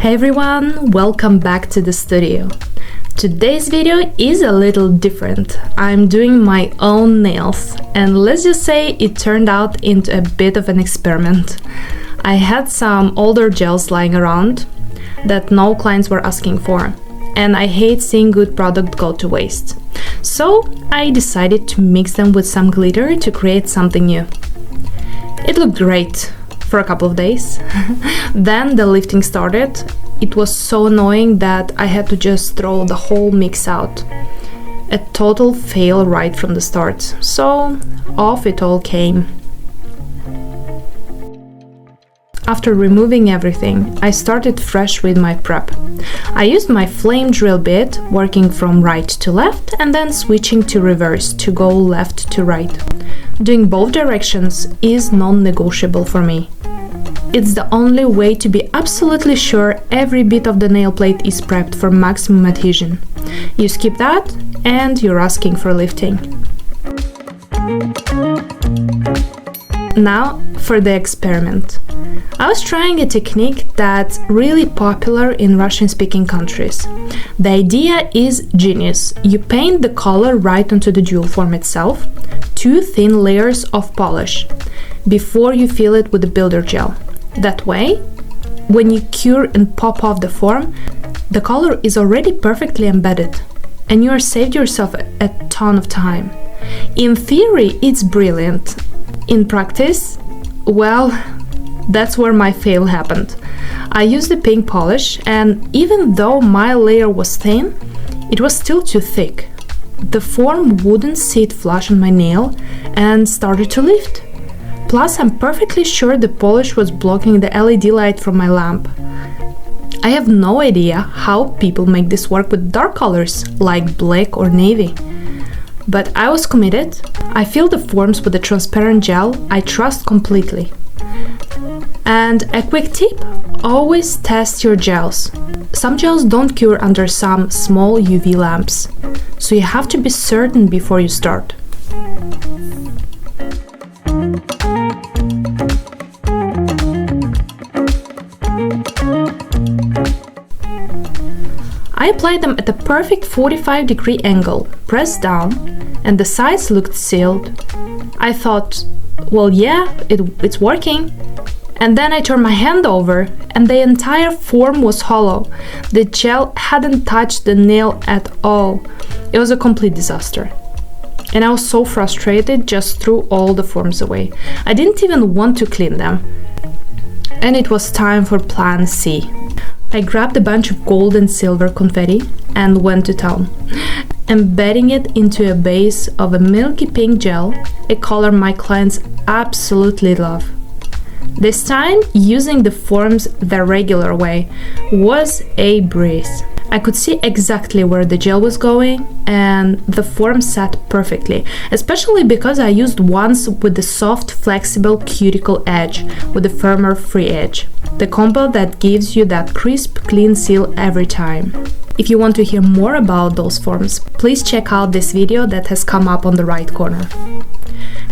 Hey everyone, welcome back to the studio. Today's video is a little different. I'm doing my own nails, and let's just say it turned out into a bit of an experiment. I had some older gels lying around that no clients were asking for, and I hate seeing good product go to waste. So I decided to mix them with some glitter to create something new. It looked great for a couple of days. Then the lifting started. It was so annoying that I had to just throw the whole mix out. A total fail right from the start. So off it all came. After removing everything, I started fresh with my prep. I used my flame drill bit, working from right to left and then switching to reverse to go left to right. Doing both directions is non-negotiable for me. It's the only way to be absolutely sure every bit of the nail plate is prepped for maximum adhesion. You skip that and you're asking for lifting. Now for the experiment. I was trying a technique that's really popular in Russian-speaking countries. The idea is genius. You paint the color right onto the jewel form itself, 2 thin layers of polish, before you fill it with the builder gel. That way, when you cure and pop off the form, the color is already perfectly embedded, and you are saved yourself a ton of time. In theory, it's brilliant. In practice, well, that's where my fail happened. I used the pink polish, and even though my layer was thin, it was still too thick. The form wouldn't sit flush on my nail and started to lift. Plus, I'm perfectly sure the polish was blocking the LED light from my lamp. I have no idea how people make this work with dark colors like black or navy. But I was committed. I filled the forms with a transparent gel I trust completely. And a quick tip, always test your gels. Some gels don't cure under some small UV lamps, so you have to be certain before you start. I applied them at a perfect 45-degree angle, pressed down, and the sides looked sealed. I thought, well, yeah, it's working. And then I turned my hand over, and the entire form was hollow. The gel hadn't touched the nail at all. It was a complete disaster. And I was so frustrated, just threw all the forms away. I didn't even want to clean them. And it was time for plan C. I grabbed a bunch of gold and silver confetti and went to town, embedding it into a base of a milky pink gel, a color my clients absolutely love. This time, using the forms the regular way was a breeze. I could see exactly where the gel was going, and the form sat perfectly, especially because I used ones with the soft, flexible cuticle edge with a firmer free edge. The combo that gives you that crisp, clean seal every time. If you want to hear more about those forms, please check out this video that has come up on the right corner.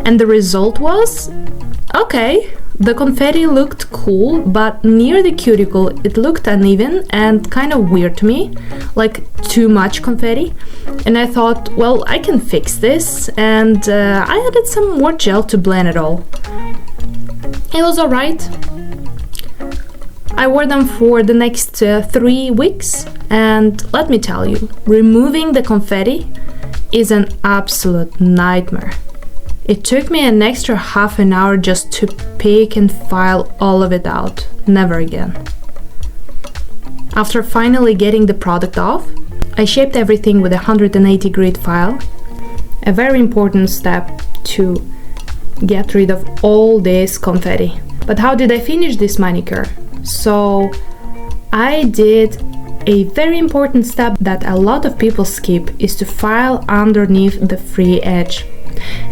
And the result was okay. The confetti looked cool, but near the cuticle it looked uneven and kind of weird to me, like too much confetti. And I thought, well, I can fix this, and I added some more gel to blend it all. It was alright. I wore them for the next 3 weeks, and let me tell you, removing the confetti is an absolute nightmare. It took me an extra half an hour just to pick and file all of it out. Never again. After finally getting the product off, I shaped everything with a 180 grit file. A very important step to get rid of all this confetti. But how did I finish this manicure? So I did a very important step that a lot of people skip, is to file underneath the free edge.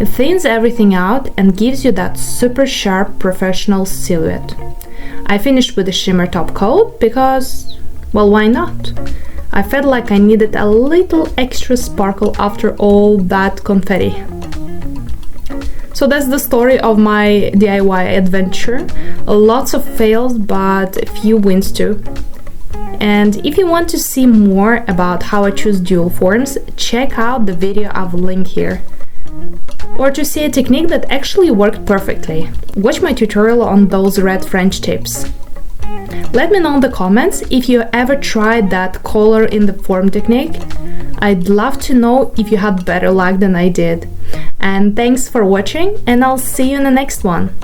It thins everything out and gives you that super sharp professional silhouette. I finished with a shimmer top coat because, well, why not? I felt like I needed a little extra sparkle after all that confetti. So that's the story of my DIY adventure. Lots of fails, but a few wins too. And if you want to see more about how I choose dual forms, check out the video I've linked here. Or to see a technique that actually worked perfectly, watch my tutorial on those red French tips. Let me know in the comments if you ever tried that color in the form technique. I'd love to know if you had better luck than I did. And thanks for watching, and I'll see you in the next one.